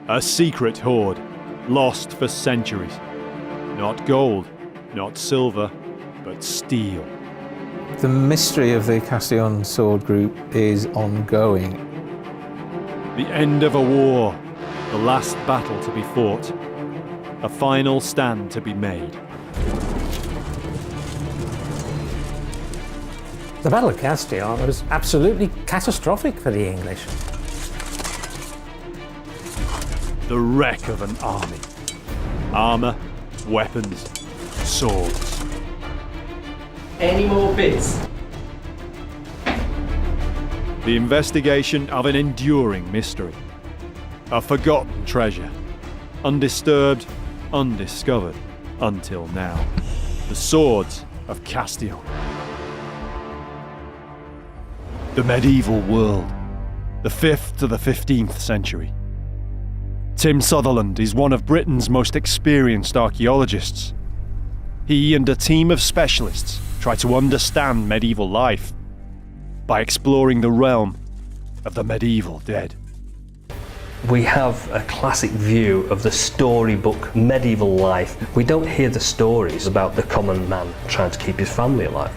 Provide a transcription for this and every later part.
A secret hoard, lost for centuries. Not gold, not silver, but steel. The mystery of the Castillon sword group is ongoing. The end of a war, the last battle to be fought, a final stand to be made. The Battle of Castillon was absolutely catastrophic for the English. The wreck of an army. Armour, weapons, swords. Any more bits? The investigation of an enduring mystery. A forgotten treasure. Undisturbed, undiscovered, until now. The swords of Castillon. The medieval world. The 5th to the 15th century. Tim Sutherland is one of Britain's most experienced archaeologists. He and a team of specialists try to understand medieval life by exploring the realm of the medieval dead. We have a classic view of the storybook medieval life. We don't hear the stories about the common man trying to keep his family alive.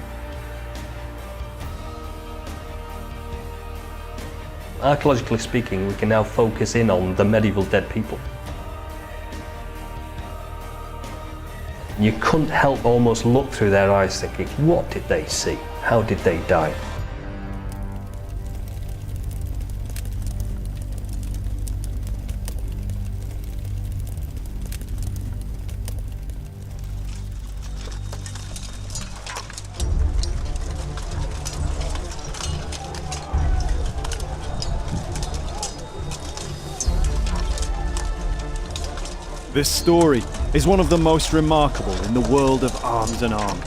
Archaeologically speaking, we can now focus in on the medieval dead people. You couldn't help almost look through their eyes thinking, what did they see? How did they die? This story is one of the most remarkable in the world of arms and armour.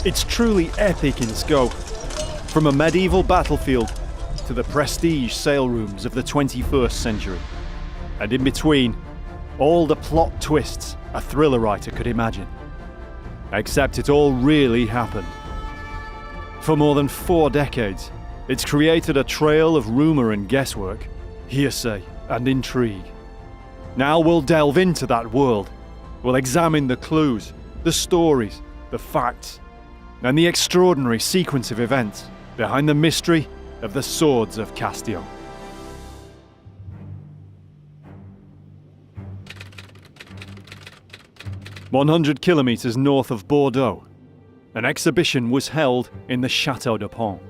It's truly epic in scope, from a medieval battlefield to the prestige sale rooms of the 21st century. And in between, all the plot twists a thriller writer could imagine. Except it all really happened. For more than 4 decades, it's created a trail of rumour and guesswork, hearsay and intrigue. Now we'll delve into that world. We'll examine the clues, the stories, the facts, and the extraordinary sequence of events behind the mystery of the swords of Castillon. "100 kilometres north of Bordeaux, an exhibition was held in the Château de Pont.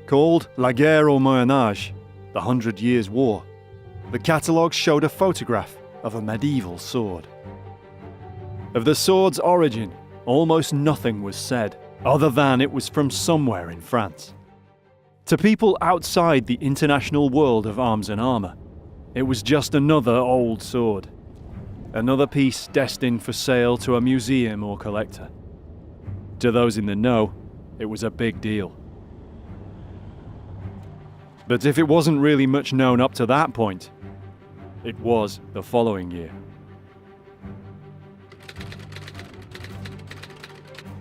Called La Guerre au Moyen Âge, the 100 Years' War, the catalogue showed a photograph of a medieval sword. Of the sword's origin, almost nothing was said, other than it was from somewhere in France. To people outside the international world of arms and armour, it was just another old sword. Another piece destined for sale to a museum or collector. To those in the know, it was a big deal. But if it wasn't really much known up to that point, it was the following year.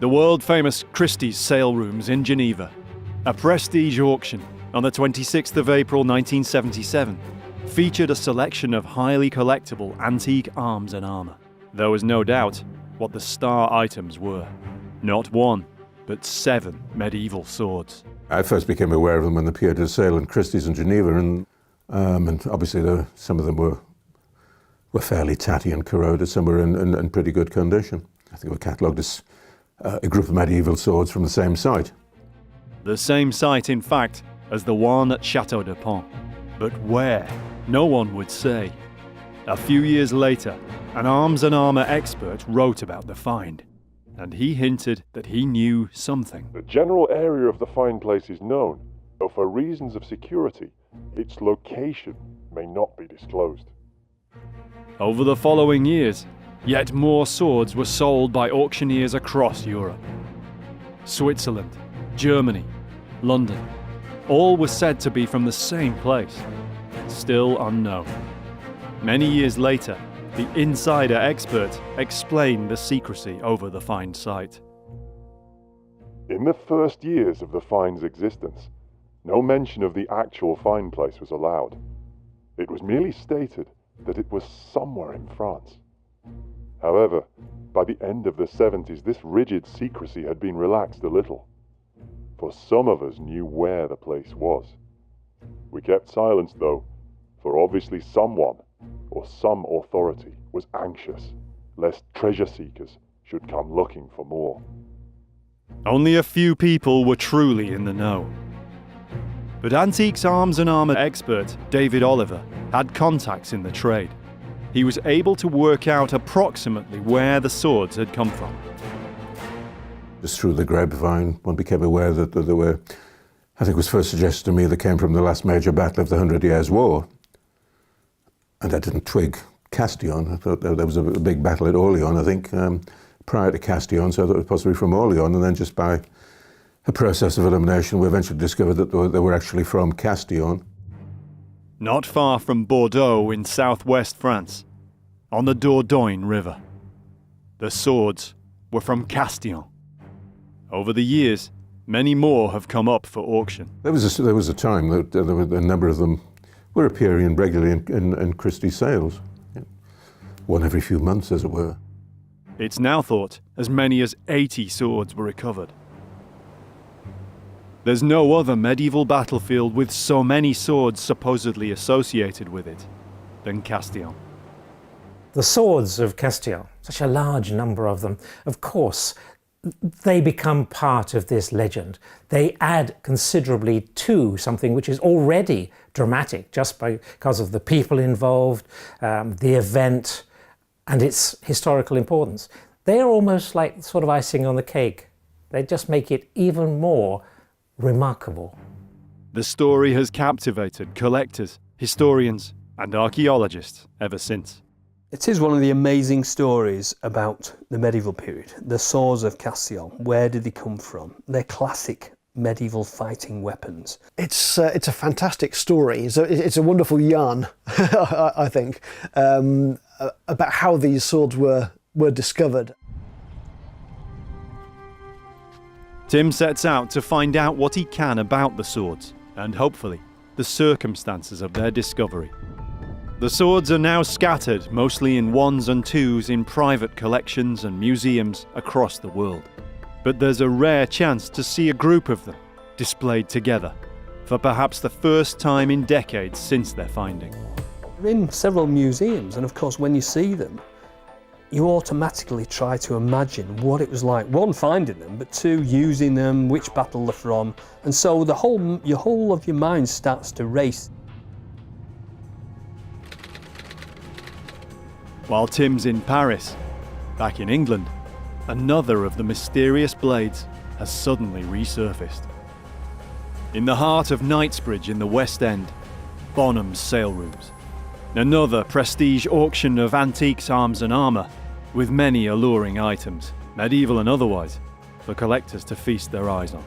The world-famous Christie's sale rooms in Geneva, a prestige auction on the 26th of April 1977, featured a selection of highly collectible antique arms and armour. There was no doubt what the star items were. Not 1, but 7 medieval swords. I first became aware of them when they appeared at a sale in Christie's in Geneva, and obviously some of them were fairly tatty and corroded, some were in pretty good condition. I think they were catalogued as a group of medieval swords from the same site. The same site, in fact, as the one at Château de Pont. But where? No one would say. A few years later, an arms and armour expert wrote about the find, and he hinted that he knew something. The general area of the find place is known, though for reasons of security, its location may not be disclosed. Over the following years, yet more swords were sold by auctioneers across Europe. Switzerland, Germany, London, all were said to be from the same place, still unknown. Many years later, the insider expert explained the secrecy over the find site. In the first years of the find's existence, no mention of the actual find place was allowed. It was merely stated that it was somewhere in France. However, by the end of the 70s, this rigid secrecy had been relaxed a little, for some of us knew where the place was. We kept silence though, for obviously someone or some authority was anxious lest treasure seekers should come looking for more. Only a few people were truly in the know. But antiques arms and armour expert David Oliver had contacts in the trade. He was able to work out approximately where the swords had come from. Just through the grapevine, one became aware that there were, I think it was first suggested to me, that came from the last major battle of the 100 Years' War. And I didn't twig Castillon. I thought there was a big battle at Orleans, I think, prior to Castillon, so I thought it was possibly from Orleans, and then just by a process of elimination, we eventually discovered that they were actually from Castillon. Not far from Bordeaux in southwest France, on the Dordogne River. The swords were from Castillon. Over the years, many more have come up for auction. There was a time that there were a number of them were appearing regularly in Christie's sales. One every few months, as it were. It's now thought as many as 80 swords were recovered. There's no other medieval battlefield with so many swords supposedly associated with it than Castillon. The swords of Castillon, such a large number of them, of course, they become part of this legend. They add considerably to something which is already dramatic just because of the people involved, the event, and its historical importance. They are almost like sort of icing on the cake. They just make it even more remarkable. The story has captivated collectors, historians, and archaeologists ever since. It is one of the amazing stories about the medieval period. The swords of Castillon, where did they come from? They're classic medieval fighting weapons. It's a fantastic story. It's a wonderful yarn, I think, about how these swords were discovered. Tim sets out to find out what he can about the swords, and hopefully, the circumstances of their discovery. The swords are now scattered mostly in ones and twos in private collections and museums across the world. But there's a rare chance to see a group of them displayed together, for perhaps the first time in decades since their finding. They're in several museums, and of course when you see them, you automatically try to imagine what it was like, one, finding them, but two, using them, which battle they're from, and so your whole of your mind starts to race. While Tim's in Paris, back in England, another of the mysterious blades has suddenly resurfaced. In the heart of Knightsbridge in the West End, Bonham's sale rooms. Another prestige auction of antiques, arms and armour, with many alluring items, medieval and otherwise, for collectors to feast their eyes on.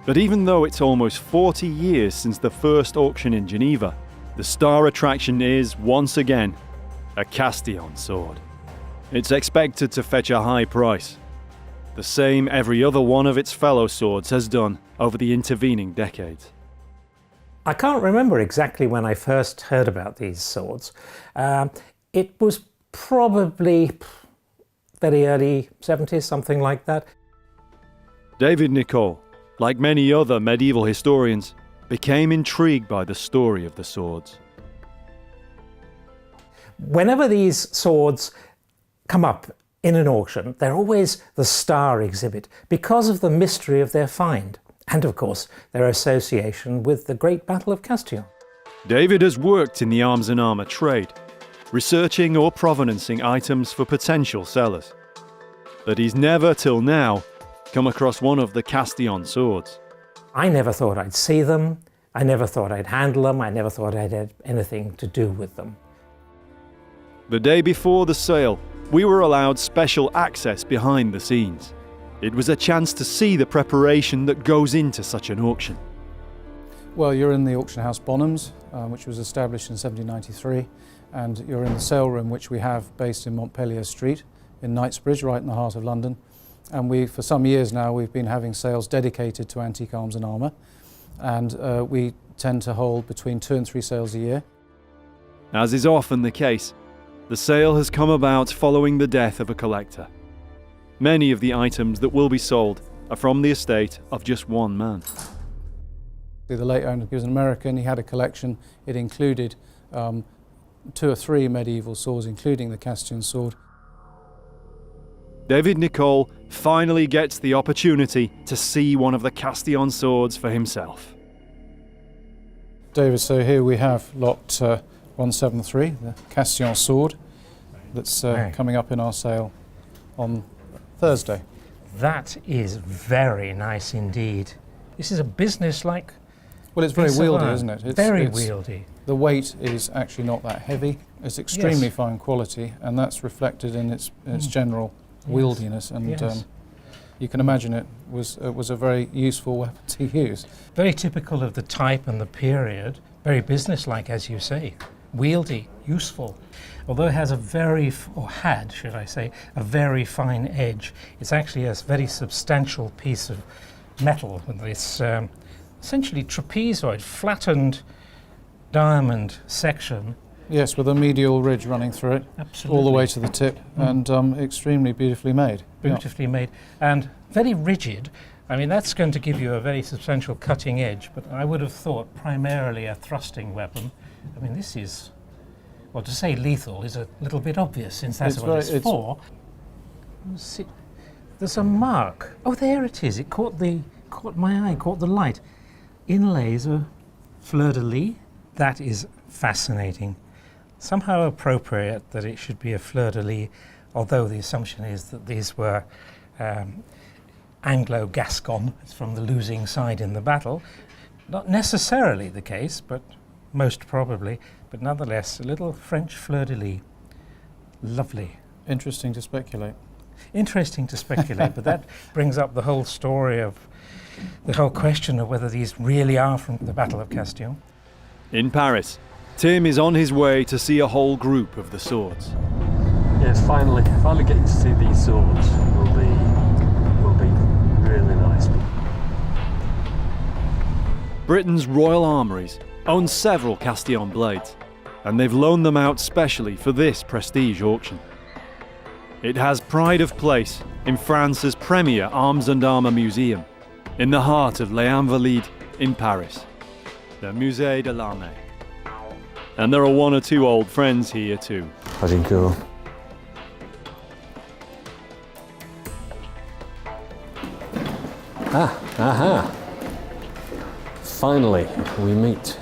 But even though it's almost 40 years since the first auction in Geneva, the star attraction is, once again, a Castillon sword. It's expected to fetch a high price, the same every other one of its fellow swords has done over the intervening decades. I can't remember exactly when I first heard about these swords. It was probably very early 70s, something like that. David Nicole, like many other medieval historians, became intrigued by the story of the swords. Whenever these swords come up in an auction, they're always the star exhibit because of the mystery of their find and, of course, their association with the Great Battle of Castillon. David has worked in the arms and armour trade, researching or provenancing items for potential sellers. But he's never, till now, come across one of the Castillon swords. I never thought I'd see them, I never thought I'd handle them, I never thought I'd have anything to do with them. The day before the sale, we were allowed special access behind the scenes. It was a chance to see the preparation that goes into such an auction. Well, you're in the auction house Bonham's, which was established in 1793, and you're in the sale room which we have based in Montpellier Street in Knightsbridge, right in the heart of London. And for some years now, we've been having sales dedicated to antique arms and armour, and we tend to hold between 2 and 3 sales a year. As is often the case, the sale has come about following the death of a collector. Many of the items that will be sold are from the estate of just one man. The late owner, he was an American, he had a collection. It included 2 or 3 medieval swords, including the Castillon sword. David Nicole finally gets the opportunity to see one of the Castillon swords for himself. David, so here we have lot 173, the Castillon sword, that's coming up in our sale on Thursday. That is very nice indeed. This is a business-like. Well, it's very wieldy, isn't it? Very wieldy. The weight is actually not that heavy. It's extremely fine quality, and that's reflected in its general wieldiness. And you can imagine it was a very useful weapon to use. Very typical of the type and the period. Very business-like, as you say. Wieldy, useful. Although it has had, should I say, a very fine edge, it's actually a very substantial piece of metal with this essentially trapezoid, flattened diamond section. Yes, with a medial ridge running through it, all the way to the tip, and extremely beautifully made. Beautifully made, and very rigid. I mean, that's going to give you a very substantial cutting edge, but I would have thought primarily a thrusting weapon. I mean, this is, well, to say lethal is a little bit obvious, since that's what it's for. See, there's a mark. Oh, there it is. It caught my eye, caught the light. Inlays of fleur-de-lis. That is fascinating. Somehow appropriate that it should be a fleur-de-lis, although the assumption is that these were Anglo-Gascon, from the losing side in the battle. Not necessarily the case, but most probably. But nonetheless, a little French fleur-de-lis. Lovely. Interesting to speculate. Interesting to speculate, but that brings up the whole story of the whole question of whether these really are from the Battle of Castillon. In Paris, Tim is on his way to see a whole group of the swords. Yes, finally getting to see these swords will be really nice. Britain's Royal Armouries own several Castillon blades, and they've loaned them out specially for this prestige auction. It has pride of place in France's premier arms and armour museum, in the heart of Les Invalides in Paris, the Musée de l'Armée. And there are 1 or 2 old friends here too. Pachinko. Aha! Finally, we meet.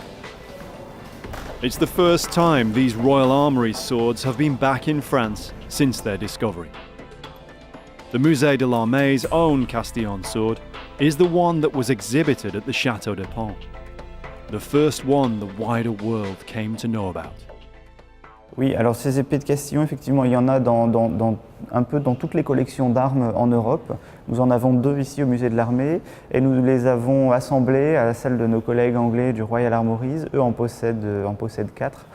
It's the first time these Royal Armouries swords have been back in France since their discovery. The Musée de l'Armée's own Castillon sword is the one that was exhibited at the Château de Pont, the first one the wider world came to know about. Oui, alors ces épées de Castillon, effectivement, il y en a un peu dans toutes les collections d'armes en Europe. Nous en avons 2 ici au musée de l'Armée et nous les avons assemblées à celle de nos collègues anglais du Royal Armouries. Eux en possèdent 4.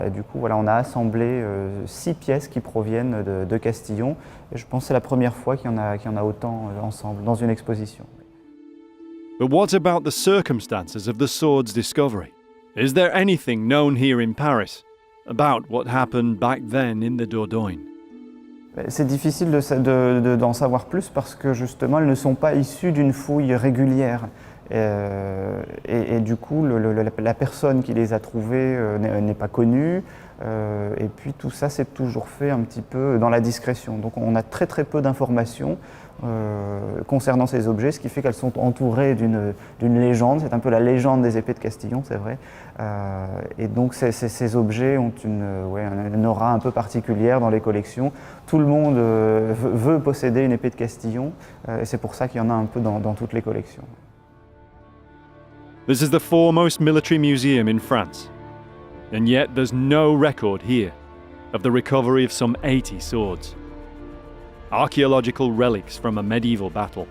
Et du coup, voilà, on a assemblé 6 pièces qui proviennent de Castillon. Et je pense que c'est la première fois qu'il y en a autant ensemble dans une exposition. But what about the circumstances of the sword's discovery? Is there anything known here in Paris about what happened back then in the Dordogne? C'est difficile d'en savoir plus parce que justement elles ne sont pas issues d'une fouille régulière. Et du coup, la personne qui les a trouvées n'est pas connue. Et puis tout ça, c'est toujours fait un petit peu dans la discrétion. Donc on a très peu d'informations concernant ces objets, ce qui fait qu'elles sont entourées d'une légende. C'est un peu la légende des épées de Castillon, c'est vrai. Et donc ces objets ont une aura un peu particulière dans les collections. Tout le monde veut posséder une épée de Castillon, et c'est pour ça qu'il y en a un peu dans toutes les collections. This is the foremost military museum in France, and yet there's no record here of the recovery of some 80 swords. Archaeological relics from a medieval battle.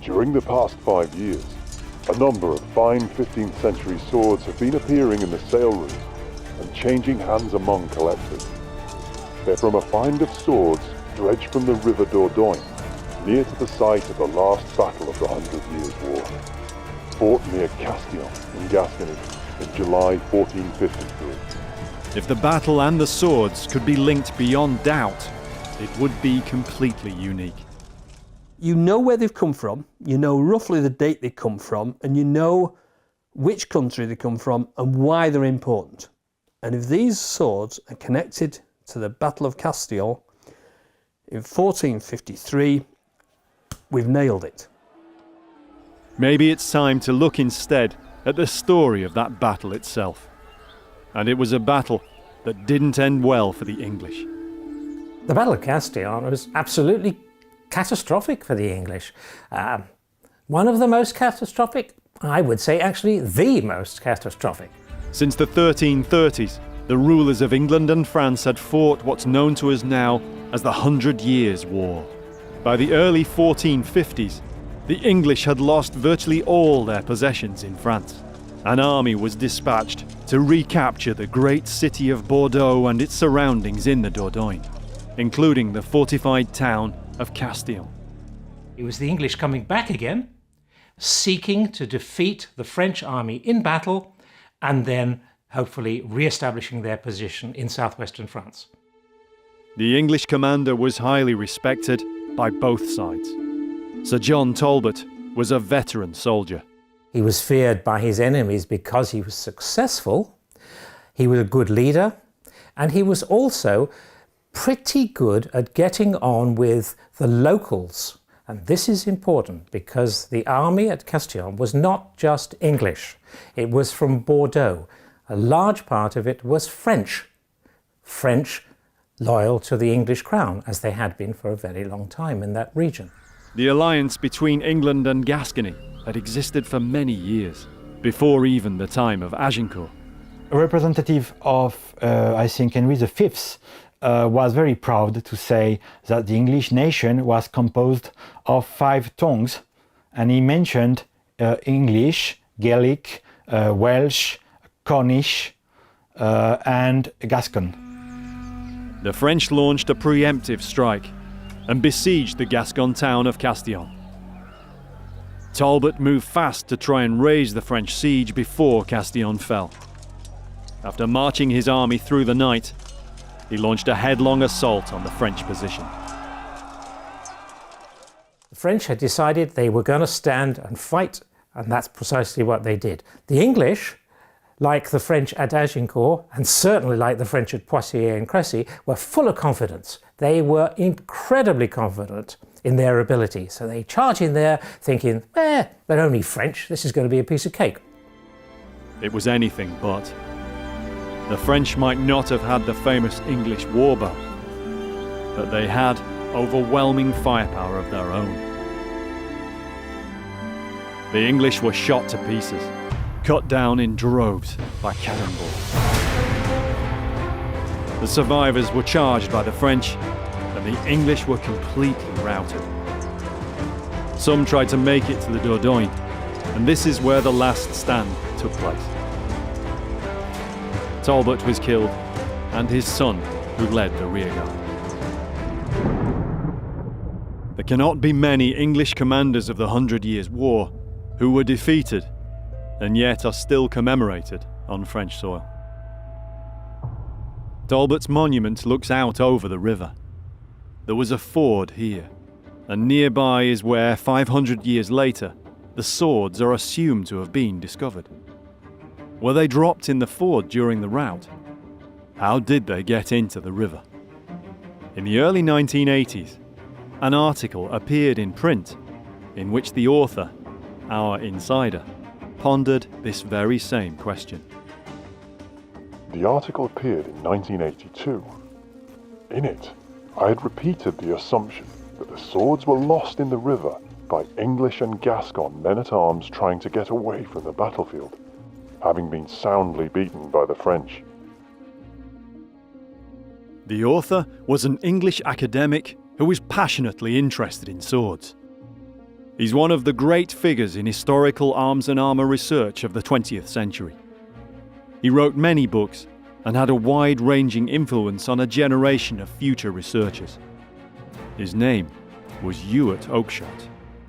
During the past 5 years, a number of fine 15th century swords have been appearing in the sale rooms and changing hands among collectors. They're from a find of swords stretched from the River Dordogne, near to the site of the last battle of the 100 Years' War, fought near Castillon in Gascony in July 1453. If the battle and the swords could be linked beyond doubt, it would be completely unique. You know where they've come from, you know roughly the date they come from, and you know which country they come from and why they're important. And if these swords are connected to the Battle of Castillon in 1453, we've nailed it. Maybe it's time to look instead at the story of that battle itself. And it was a battle that didn't end well for the English. The Battle of Castillon was absolutely catastrophic for the English. One of the most catastrophic, I would say actually the most catastrophic. Since the 1330s, the rulers of England and France had fought what's known to us now as the 100 Years' War. By the early 1450s, the English had lost virtually all their possessions in France. An army was dispatched to recapture the great city of Bordeaux and its surroundings in the Dordogne, including the fortified town of Castillon. It was the English coming back again, seeking to defeat the French army in battle and then hopefully re-establishing their position in southwestern France. The English commander was highly respected by both sides. Sir John Talbot was a veteran soldier. He was feared by his enemies because he was successful, he was a good leader, and he was also pretty good at getting on with the locals. And this is important because the army at Castillon was not just English. It was from Bordeaux. A large part of it was French. French loyal to the English crown, as they had been for a very long time in that region. The alliance between England and Gascony had existed for many years, before even the time of Agincourt. A representative of, I think, Henry V was very proud to say that the English nation was composed of 5 tongues, and he mentioned English, Gaelic, Welsh, Cornish, and Gascon. The French launched a preemptive strike and besieged the Gascon town of Castillon. Talbot moved fast to try and raise the French siege before Castillon fell. After marching his army through the night, he launched a headlong assault on the French position. The French had decided they were going to stand and fight, and that's precisely what they did. The English, like the French at Agincourt, and certainly like the French at Poitiers and Crécy, were full of confidence. They were incredibly confident in their ability. So they charge in there thinking, they're only French, this is going to be a piece of cake. It was anything but. The French might not have had the famous English warbow, but they had overwhelming firepower of their own. The English were shot to pieces, cut down in droves by cannonballs. The survivors were charged by the French, and the English were completely routed. Some tried to make it to the Dordogne, and this is where the last stand took place. Talbot was killed, and his son, who led the rearguard. There cannot be many English commanders of the 100 Years' War who were defeated and yet are still commemorated on French soil. Talbot's monument looks out over the river. There was a ford here, and nearby is where 500 years later the swords are assumed to have been discovered. Were they dropped in the ford during the rout? How did they get into the river? In the early 1980s, an article appeared in print in which the author, our insider, pondered this very same question. The article appeared in 1982. In it, I had repeated the assumption that the swords were lost in the river by English and Gascon men-at-arms trying to get away from the battlefield, having been soundly beaten by the French. The author was an English academic who was passionately interested in swords. He's one of the great figures in historical arms and armour research of the 20th century. He wrote many books and had a wide-ranging influence on a generation of future researchers. His name was Oakshott.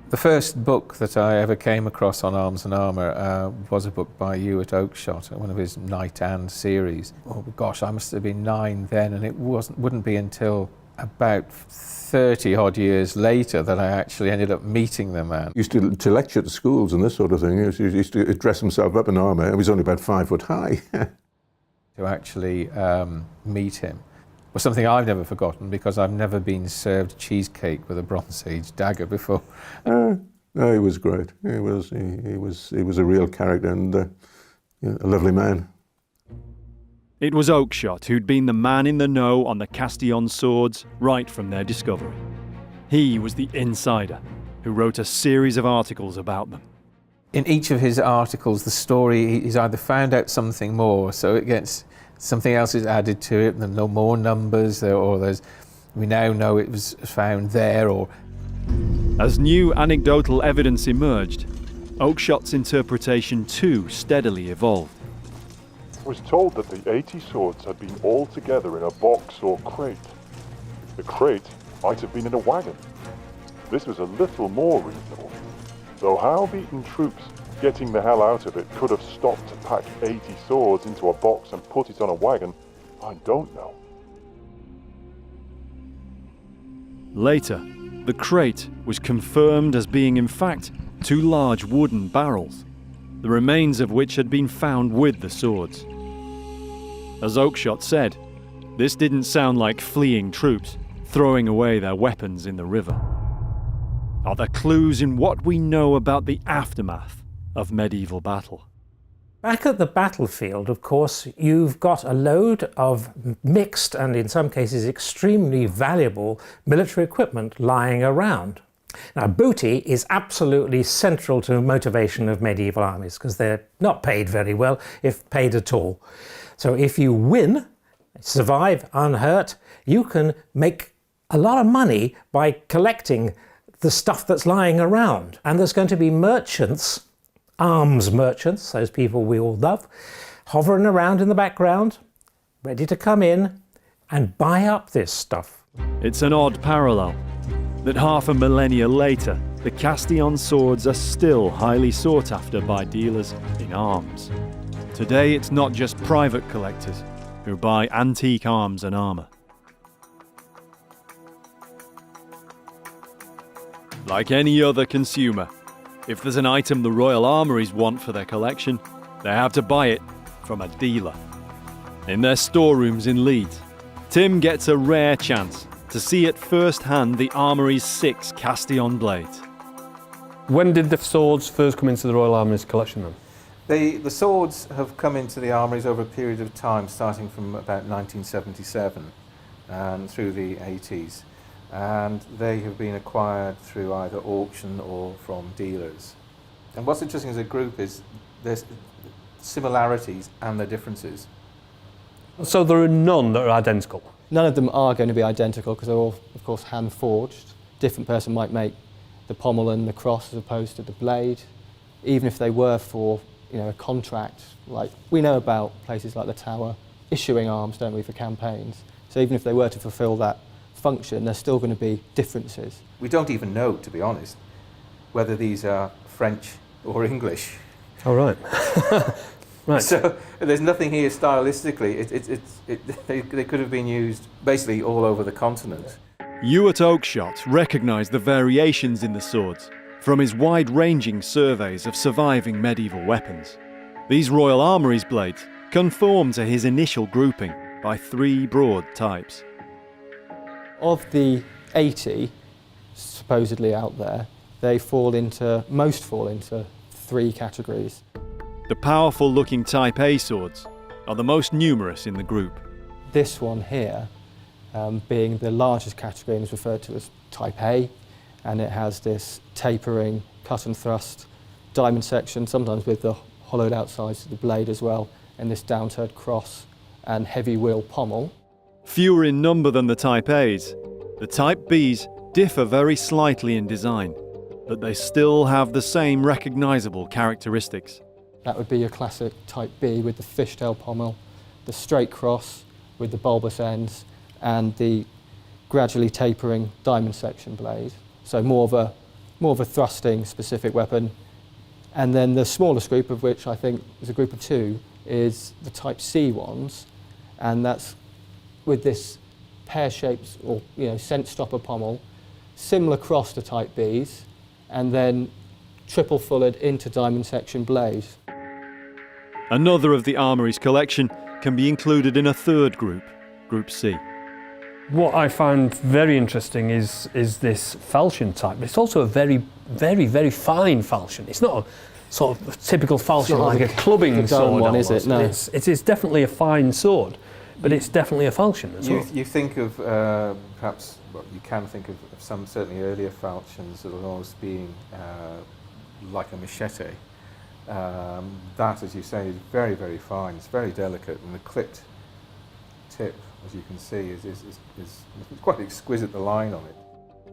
The first book that I ever came across on arms and armour was a book by Oakshott, one of his Knight and series. Oh gosh, I must have been 9 then, and it wouldn't be until about 30 odd years later that I actually ended up meeting the man. He used to lecture to schools and this sort of thing. He used to dress himself up in armour. He was only about 5 foot high. To actually meet him was something I've never forgotten, because I've never been served cheesecake with a Bronze Age dagger before. No, he was great. He was a real character and a lovely man. It was Oakshott who'd been the man in the know on the Castillon swords right from their discovery. He was the insider who wrote a series of articles about them. In each of his articles, the story, he's either found out something more, so it gets something else is added to it, and there are no more numbers, or we now know it was found there, or... As new anecdotal evidence emerged, Oakshott's interpretation too steadily evolved. It was told that the 80 swords had been all together in a box or crate. The crate might have been in a wagon. This was a little more reasonable, though how beaten troops getting the hell out of it could have stopped to pack 80 swords into a box and put it on a wagon, I don't know. Later, the crate was confirmed as being in fact 2 large wooden barrels, the remains of which had been found with the swords. As Oakshott said, this didn't sound like fleeing troops throwing away their weapons in the river. Are there clues in what we know about the aftermath of medieval battle? Back at the battlefield, of course, you've got a load of mixed and in some cases extremely valuable military equipment lying around. Now, booty is absolutely central to motivation of medieval armies, because they're not paid very well, if paid at all. So if you win, survive unhurt, you can make a lot of money by collecting the stuff that's lying around. And there's going to be merchants, arms merchants, those people we all love, hovering around in the background, ready to come in and buy up this stuff. It's an odd parallel that half a millennia later, the Castillon swords are still highly sought after by dealers in arms. Today, it's not just private collectors who buy antique arms and armour. Like any other consumer, if there's an item the Royal Armouries want for their collection, they have to buy it from a dealer. In their storerooms in Leeds, Tim gets a rare chance to see at first hand the Armoury's 6 Castillon blades. When did the swords first come into the Royal Armouries collection then? The swords have come into the armouries over a period of time, starting from about 1977 and through the 80s. And they have been acquired through either auction or from dealers. And what's interesting as a group is there's similarities and their differences. So there are none that are identical? None of them are going to be identical because they're all, of course, hand-forged. Different person might make the pommel and the cross as opposed to the blade. Even if they were for, a contract, like we know about places like the Tower issuing arms, don't we, for campaigns. So even if they were to fulfil that function, there's still going to be differences. We don't even know, to be honest, whether these are French or English. Oh, right. Right. So there's nothing here stylistically. They could have been used basically all over the continent. Oakshott recognised the variations in the swords from his wide-ranging surveys of surviving medieval weapons. These Royal Armouries blades conform to his initial grouping by 3 broad types. Of the 80 supposedly out there, most fall into 3 categories. The powerful-looking Type A swords are the most numerous in the group. This one here, being the largest category, is referred to as Type A, and it has this tapering, cut and thrust diamond section, sometimes with the hollowed out sides of the blade as well, and this downturned cross and heavy wheel pommel. Fewer in number than the Type A's, the Type B's differ very slightly in design, but they still have the same recognisable characteristics. That would be your classic Type B with the fishtail pommel, the straight cross with the bulbous ends, and the gradually tapering diamond section blade. So more of a thrusting specific weapon. And then the smallest group, of which I think is a group of 2, is the Type C ones, and that's with this pear-shaped or scent stopper pommel, similar cross to Type Bs, and then triple fullered into diamond section blade. Another of the armoury's collection can be included in a third group, Group C. What I find very interesting is this falchion type. It's also a very, very, very fine falchion. It's not a sort of typical falchion like a clubbing sword one, is it? No. It is definitely a fine sword, but it's definitely a falchion as well. You think of perhaps, well, you can think of some certainly earlier falchions that are almost being like a machete. That, as you say, is very, very fine. It's very delicate, and the clipped tip, as you can see, is quite exquisite, the line on it.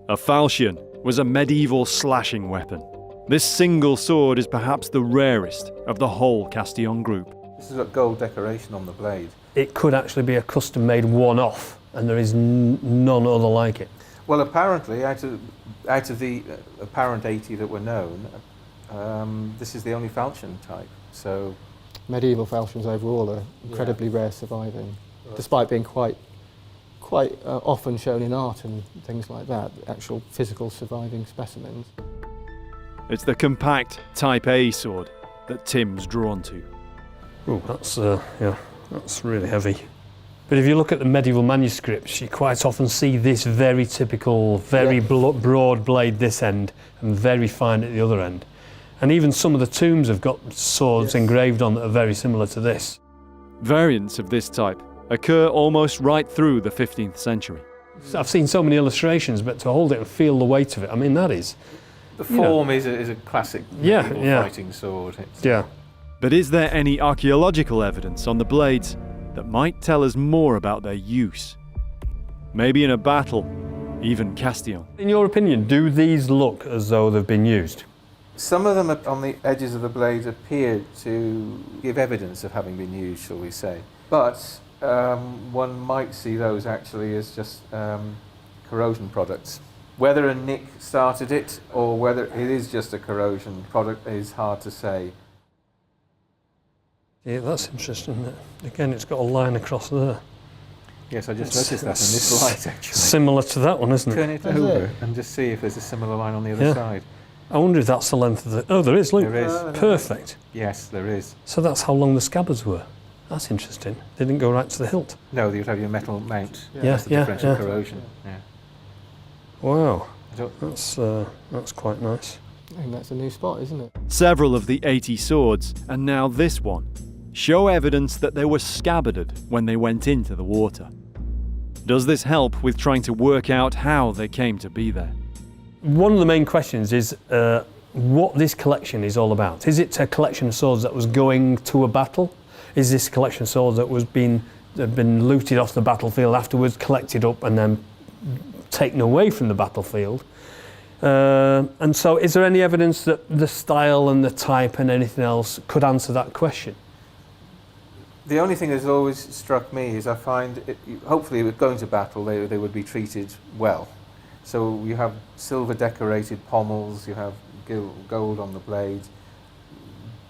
A falchion was a medieval slashing weapon. This single sword is perhaps the rarest of the whole Castillon group. This has got gold decoration on the blade. It could actually be a custom-made one-off, and there is none other like it. Well, apparently, out of the apparent 80 that were known, this is the only falchion type. So, medieval falchions overall are incredibly rare surviving, despite being quite often shown in art and things like that, actual physical surviving specimens. It's the compact Type A sword that Tim's drawn to. Oh, that's really heavy. But if you look at the medieval manuscripts, you quite often see this very typical, very broad blade this end and very fine at the other end. And even some of the tombs have got swords engraved on that are very similar to this. Variants of this type occur almost right through the 15th century. I've seen so many illustrations, but to hold it and feel the weight of it, I mean, that is... The form is a classic medieval fighting sword. But is there any archaeological evidence on the blades that might tell us more about their use? Maybe in a battle, even Castillon. In your opinion, do these look as though they've been used? Some of them on the edges of the blades appear to give evidence of having been used, shall we say. But one might see those actually as just corrosion products. Whether a nick started it or whether it is just a corrosion product is hard to say. Yeah, that's interesting, isn't it? Again, it's got a line across there. Yes, I just noticed that in this light, actually. Similar to that one, isn't it? Turn it over and just see if there's a similar line on the other side. I wonder if that's the length of the... Oh, there is, look. There is. Perfect. Yes, there is. So that's how long the scabbards were. That's interesting. They didn't go right to the hilt. No, you'd have your metal mount. That's the differential corrosion. Yeah. Wow. That's quite nice. I think that's a new spot, isn't it? Several of the 80 swords, and now this one, show evidence that they were scabbarded when they went into the water. Does this help with trying to work out how they came to be there? One of the main questions is what this collection is all about. Is it a collection of swords that was going to a battle? Is this a collection of swords that had been looted off the battlefield afterwards, collected up and then taken away from the battlefield? And so is there any evidence that the style and the type and anything else could answer that question? The only thing that's always struck me is I find, hopefully going to battle, they would be treated well. So you have silver decorated pommels, you have gold on the blades,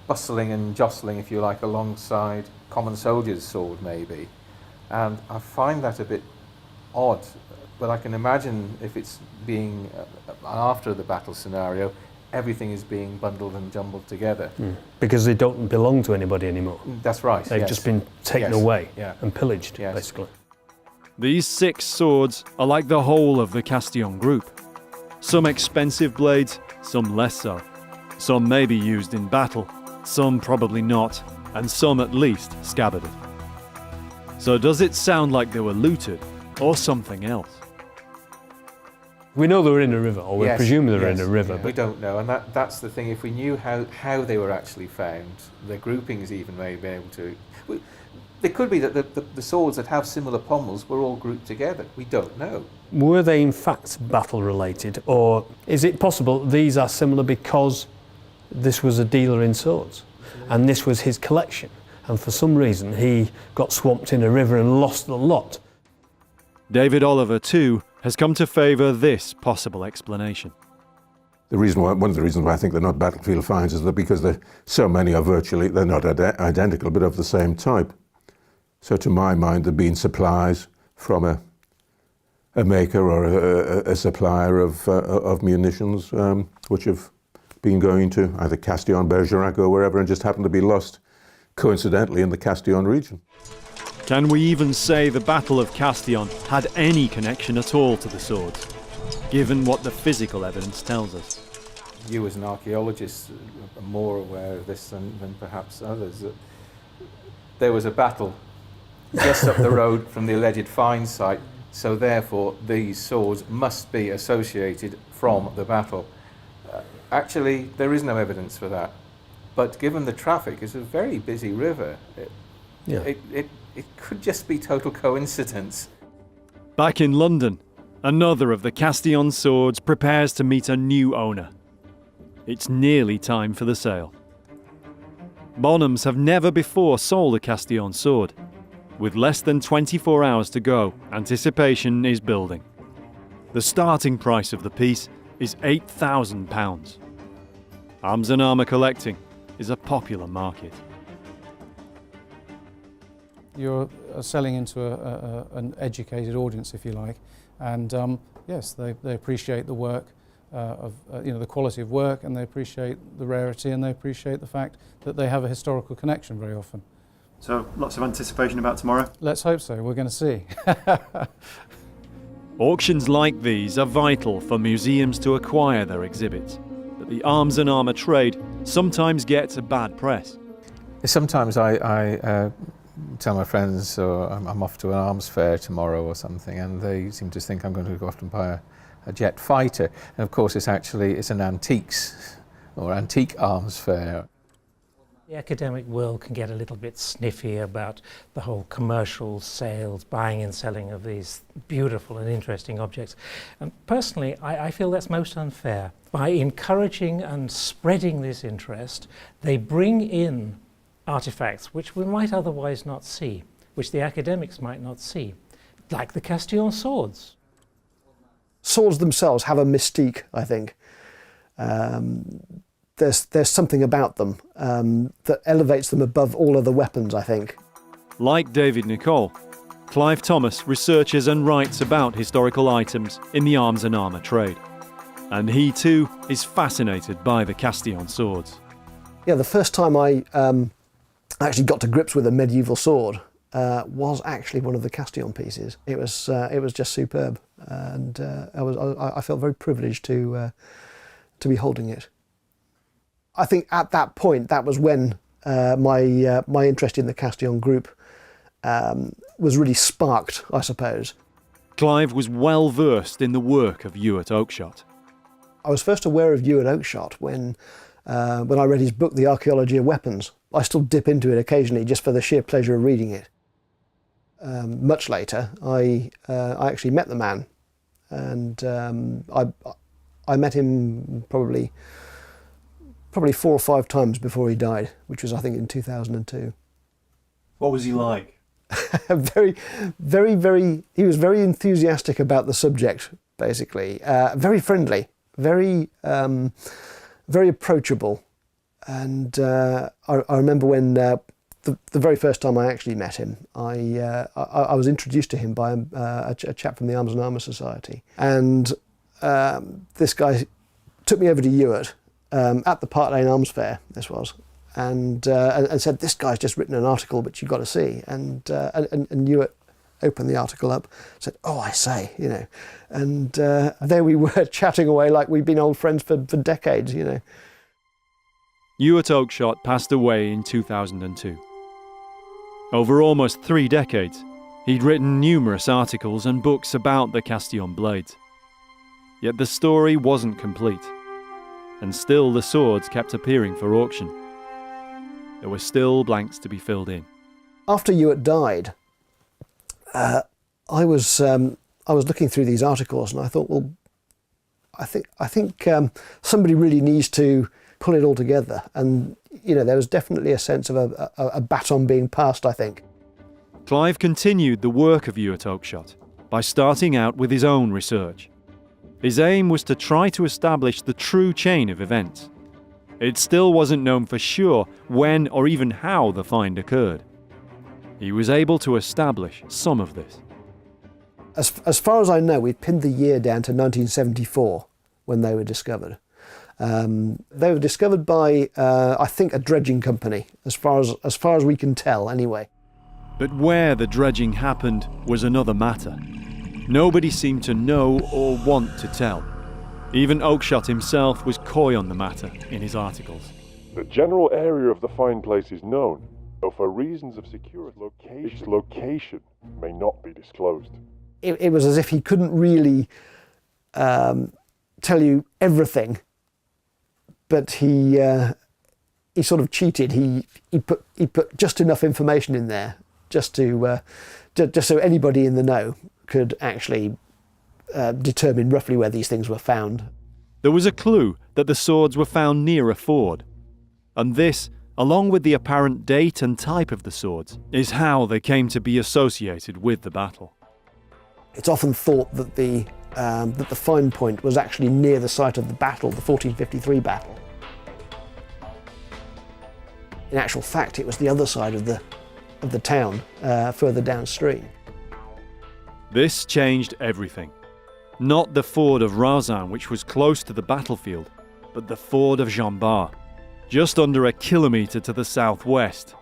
bustling and jostling, if you like, alongside common soldier's sword maybe. And I find that a bit odd, but I can imagine if it's being, after the battle scenario, everything is being bundled and jumbled together. Because they don't belong to anybody anymore. That's right. They've just been taken away and pillaged, basically. These 6 swords are like the whole of the Castillon group. Some expensive blades, some less so. Some may be used in battle, some probably not, and some at least scabbarded. So does it sound like they were looted, or something else? We know they were in a river, or we presume they were in a river. But we don't know, and that's the thing. If we knew how they were actually found, the groupings even may be able to... It could be that the swords that have similar pommels were all grouped together. We don't know. Were they in fact battle-related, or is it possible these are similar because this was a dealer in swords, and this was his collection, and for some reason he got swamped in a river and lost the lot? David Oliver, too, has come to favour this possible explanation. One of the reasons why I think they're not battlefield finds is that because so many are virtually, they're not identical, but of the same type. So to my mind, there've been supplies from a maker or a supplier of munitions, which have been going to either Castillon, Bergerac or wherever, and just happened to be lost coincidentally in the Castillon region. Can we even say the Battle of Castillon had any connection at all to the swords, given what the physical evidence tells us? You as an archaeologist are more aware of this than perhaps others. There was a battle just up the road from the alleged find site, so therefore these swords must be associated from the battle. Actually, there is no evidence for that. But given the traffic, it's a very busy river. It could just be total coincidence. Back in London, another of the Castillon swords prepares to meet a new owner. It's nearly time for the sale. Bonhams have never before sold a Castillon sword. With less than 24 hours to go, anticipation is building. The starting price of the piece is £8,000. Arms and armour collecting is a popular market. You're selling into an educated audience, if you like, and yes, they appreciate the work the quality of work, and they appreciate the rarity, and they appreciate the fact that they have a historical connection very often. So lots of anticipation about tomorrow? Let's hope so. We're going to see. Auctions like these are vital for museums to acquire their exhibits, but the arms and armour trade sometimes gets a bad press. Sometimes I tell my friends, I'm off to an arms fair tomorrow or something, and they seem to think I'm going to go off and buy a jet fighter. And of course it's an antiques or antique arms fair. The academic world can get a little bit sniffy about the whole commercial sales, buying and selling of these beautiful and interesting objects. And personally, I feel that's most unfair. By encouraging and spreading this interest, they bring in artifacts which we might otherwise not see, which the academics might not see, like the Castillon swords. Swords themselves have a mystique, I think. There's something about them that elevates them above all other weapons, I think. Like David Nicol, Clive Thomas researches and writes about historical items in the arms and armour trade. And he too is fascinated by the Castillon swords. Yeah, the first time I actually got to grips with a medieval sword was actually one of the Castillon pieces. It was just superb, and I felt very privileged to be holding it. I think at that point, that was when my interest in the Castillon group was really sparked, I suppose. Clive was well versed in the work of Ewart Oakshott. I was first aware of Ewart Oakshott when I read his book, The Archaeology of Weapons. I still dip into it occasionally just for the sheer pleasure of reading it. Much later, I actually met the man, and I met him probably 4 or 5 times before he died, which was, I think, in 2002. What was he like? Very, he was very enthusiastic about the subject, basically. Very friendly, very approachable. And I remember when the very first time I actually met him, I was introduced to him by a chap from the Arms and Armour Society. And this guy took me over to Ewart, at the Park Lane Arms Fair, this was, and said, "This guy's just written an article which you've got to see." And Ewart opened the article up, said, "Oh, I say," and there we were chatting away like we'd been old friends for decades, Ewart Oakshott passed away in 2002. Over almost 3 decades, he'd written numerous articles and books about the Castillon blades. Yet the story wasn't complete, and still the swords kept appearing for auction. There were still blanks to be filled in. After Ewart died, I was looking through these articles, and I thought, well, I think somebody really needs to pull it all together. And there was definitely a sense of a baton being passed, I think. Clive continued the work of Ewart Oakshott by starting out with his own research. His aim was to try to establish the true chain of events. It still wasn't known for sure when or even how the find occurred. He was able to establish some of this. As far as I know, we've pinned the year down to 1974 when they were discovered. They were discovered by, I think, a dredging company, as far as we can tell anyway. But where the dredging happened was another matter. Nobody seemed to know or want to tell. Even Oakshott himself was coy on the matter in his articles. The general area of the find place is known, but for reasons of security, its location may not be disclosed. It was as if he couldn't really tell you everything, but he sort of cheated. He put just enough information in there just so anybody in the know could actually determine roughly where these things were found. There was a clue that the swords were found near a ford, and this, along with the apparent date and type of the swords, is how they came to be associated with the battle. It's often thought that the find point was actually near the site of the battle, the 1453 battle. In actual fact, it was the other side of the town, further downstream. This changed everything. Not the ford of Razin, which was close to the battlefield, but the ford of Jambard, just under a kilometre to the southwest.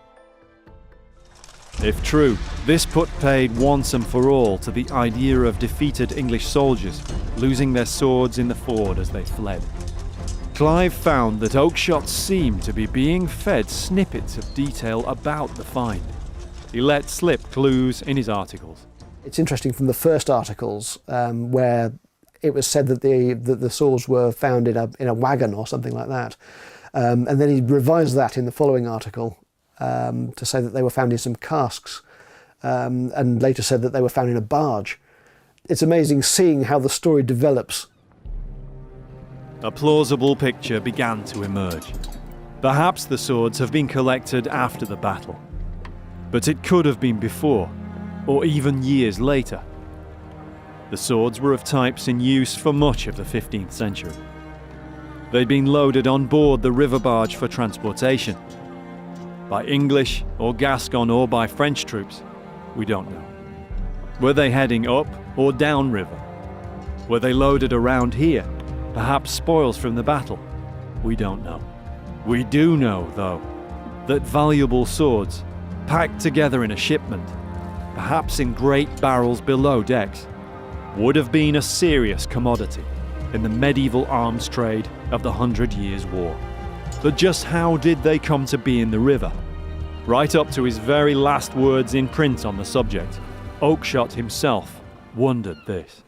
If true, this put paid once and for all to the idea of defeated English soldiers losing their swords in the ford as they fled. Clive found that Oakshott seemed to be being fed snippets of detail about the find. He let slip clues in his articles. It's interesting from the first articles where it was said that the swords were found in a wagon or something like that. And then he revised that in the following article to say that they were found in some casks, and later said that they were found in a barge. It's amazing seeing how the story develops. A plausible picture began to emerge. Perhaps the swords have been collected after the battle, but it could have been before, or even years later. The swords were of types in use for much of the 15th century. They'd been loaded on board the river barge for transportation. By English or Gascon or by French troops, we don't know. Were they heading up or down river? Were they loaded around here, perhaps spoils from the battle? We don't know. We do know, though, that valuable swords, packed together in a shipment, perhaps in great barrels below decks, would have been a serious commodity in the medieval arms trade of the 100 Years' War. But just how did they come to be in the river? Right up to his very last words in print on the subject, Oakshott himself wondered this.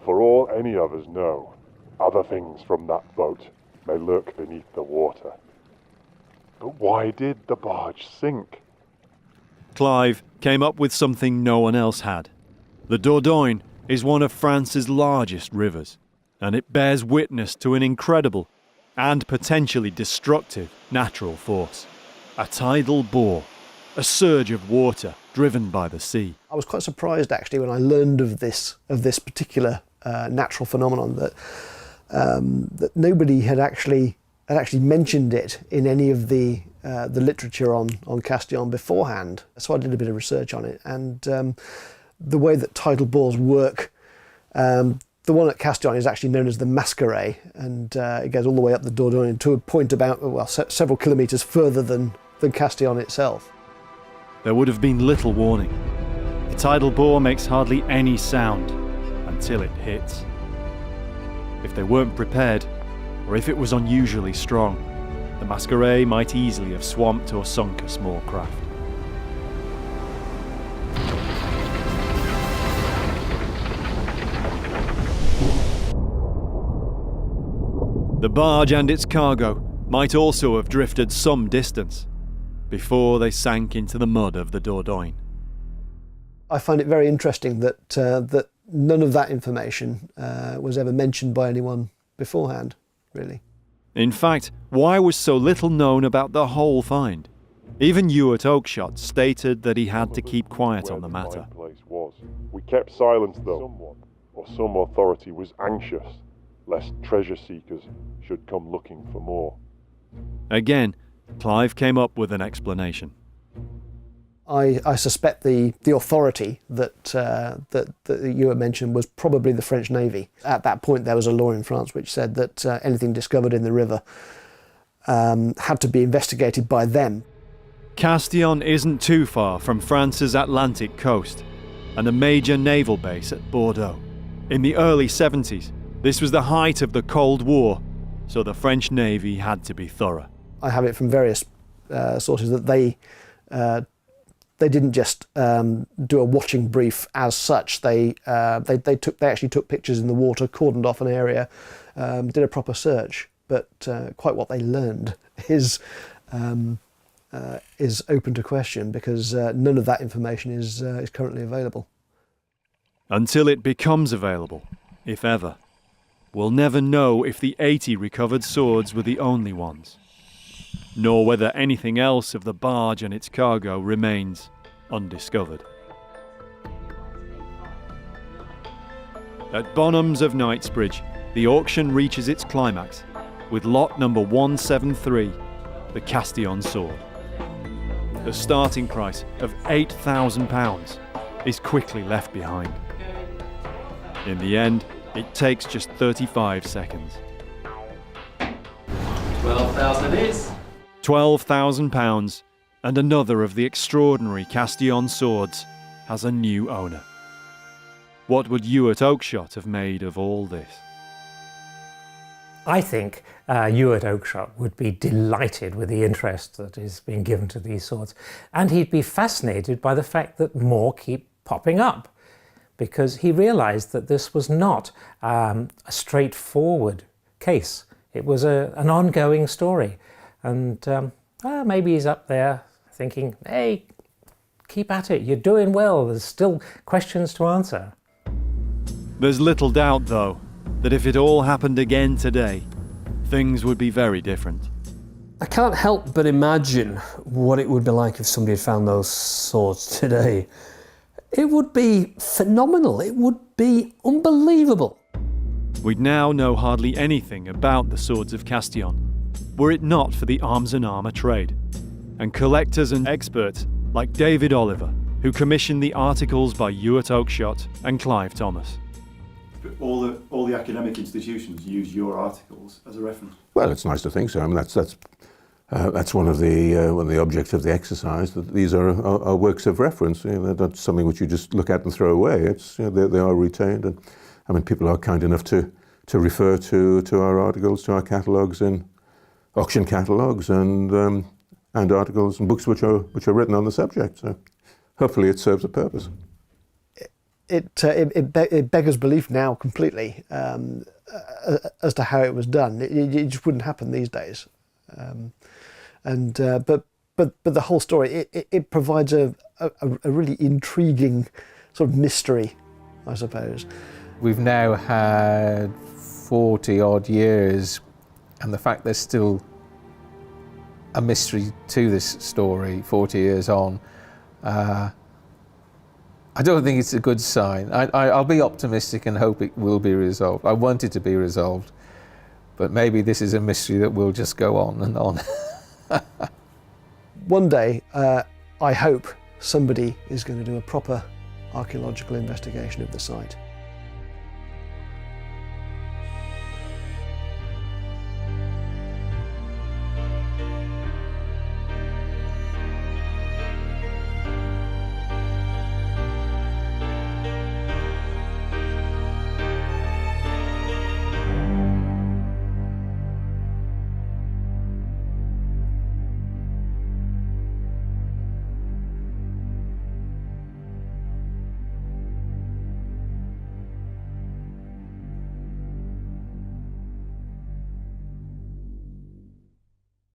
For all any of us know, other things from that boat may lurk beneath the water. But why did the barge sink? Clive came up with something no one else had. The Dordogne is one of France's largest rivers, and it bears witness to an incredible and potentially destructive natural force. A tidal bore, a surge of water driven by the sea. I was quite surprised actually when I learned of this particular natural phenomenon that nobody had actually mentioned it in any of the literature on Castillon beforehand. So I did a bit of research on it, and the way that tidal bores work, the one at Castillon is actually known as the Mascaret, and it goes all the way up the Dordogne to a point about, well, several kilometres further than Castillon itself. There would have been little warning. The tidal bore makes hardly any sound until it hits. If they weren't prepared, or if it was unusually strong, the Mascaret might easily have swamped or sunk a small craft. The barge and its cargo might also have drifted some distance before they sank into the mud of the Dordogne. I find it very interesting that none of that information was ever mentioned by anyone beforehand, really. In fact, why was so little known about the whole find? Even Ewart Oakshott stated that he had to keep quiet on the matter. Where the find place was. was. We kept silence though. Someone or some authority was anxious lest treasure seekers should come looking for more. Again, Clive came up with an explanation. I suspect the authority that you had mentioned was probably the French Navy. At that point, there was a law in France which said that anything discovered in the river had to be investigated by them. Castillon isn't too far from France's Atlantic coast and a major naval base at Bordeaux. In the early 70s, this was the height of the Cold War, so the French Navy had to be thorough. I have it from various sources that they didn't just do a watching brief as such. They actually took pictures in the water, cordoned off an area, did a proper search. But quite what they learned is open to question, because none of that information is currently available. Until it becomes available, if ever, we'll never know if the 80 recovered swords were the only ones, nor whether anything else of the barge and its cargo remains undiscovered. At Bonhams of Knightsbridge, the auction reaches its climax with lot number 173, the Castillon sword. The starting price of £8,000 is quickly left behind. In the end, it takes just 35 seconds. 12,000 it is. £12,000, and another of the extraordinary Castillon swords has a new owner. What would you at Oakshott have made of all this? I think you at Oakshott would be delighted with the interest that is being given to these swords, and he'd be fascinated by the fact that more keep popping up, because he realised that this was not a straightforward case. It was an ongoing story, and maybe he's up there thinking, hey, keep at it, you're doing well, there's still questions to answer. There's little doubt, though, that if it all happened again today, things would be very different. I can't help but imagine what it would be like if somebody had found those swords today. It would be phenomenal. It would be unbelievable. We'd now know hardly anything about the swords of Castillon, were it not for the arms and armour trade, and collectors and experts like David Oliver, who commissioned the articles by you at Oakshott and Clive Thomas. All the academic institutions use your articles as a reference. Well, it's nice to think so. I mean, that's one of the objects of the exercise. That these are works of reference. You know, they're not something which you just look at and throw away. It's, you know, they are retained, and I mean, people are kind enough to refer to our articles, to our catalogues in auction catalogues, and articles and books which are written on the subject. So hopefully, it serves a purpose. It beggars belief now completely as to how it was done. It just wouldn't happen these days. But the whole story, it provides a really intriguing sort of mystery, I suppose. We've now had 40 odd years, and the fact there's still a mystery to this story 40 years on, I don't think it's a good sign. I'll be optimistic and hope it will be resolved. I want it to be resolved, but maybe this is a mystery that will just go on and on. One day, I hope somebody is going to do a proper archaeological investigation of the site.